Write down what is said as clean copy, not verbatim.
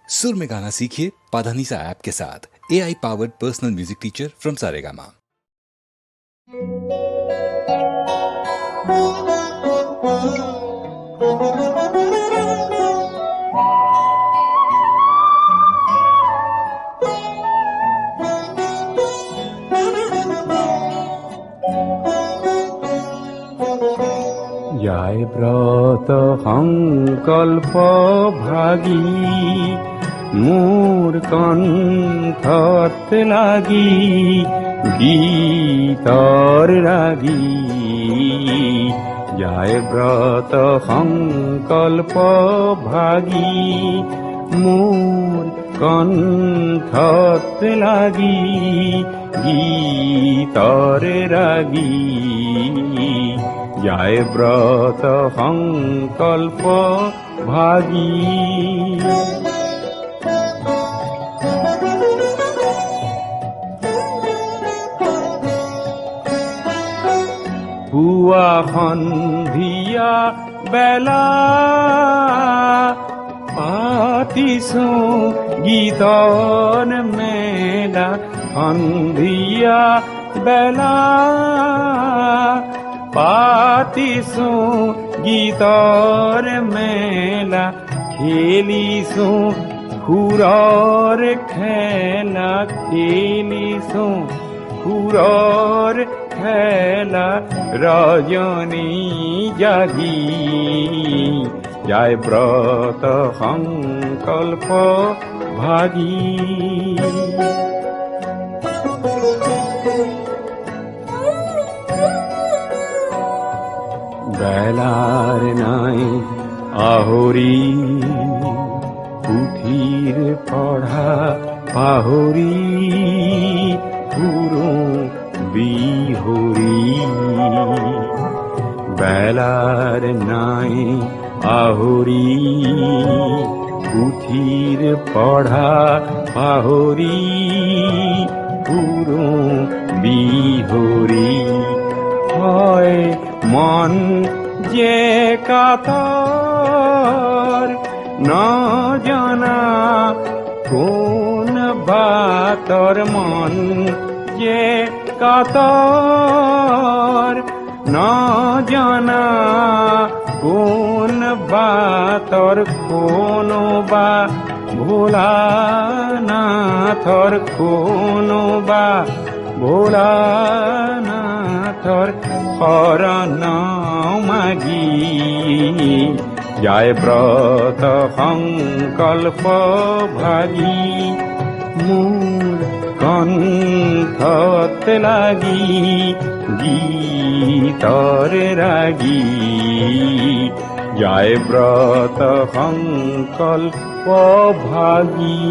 सुर में गाना सीखिए पाधानीसा ऐप के साथ। AI powered personal music teacher from Saregama. যায় ব্রত সংকল্প ভাগি মোৰ কণ্ঠত লাগি গীতৰ ৰাগি যায় ব্রত সংকল্প ভাগি মোৰ কণ্ঠত লাগি গীতৰ ৰাগি যায় ব্রত সংকল্প ভাগি পুৱা সন্ধিয়া বেলা পাতিছো গীতৰ মেলা সন্ধিয়া বেলা পাতিছো গীতৰ মেলা খেলিছো সুৰৰ খেলা খেলিছো সুৰৰ খেলা ৰজনী জাগি যায় ব্রত সংকল্প ভাগি বেলার নাই আহরি পুথির পড়া পাহরি পুরো বিহরি বেলার নাই আহরি পুথির পড়া পাহরি পুরো বিহরি হয় মন যে কাতর ন জানা কোন বাতর মন যে কাতর ন জানা কোন বাতর কোন বা ভোলা নাথর কোন বা ভোলা নাথর শরণ মাগি যায় ব্রত সংকল্প ভাগি মোৰ কণ্ঠত লাগি গীতৰ ৰাগি যায় ব্রত সংকল্প ভাগি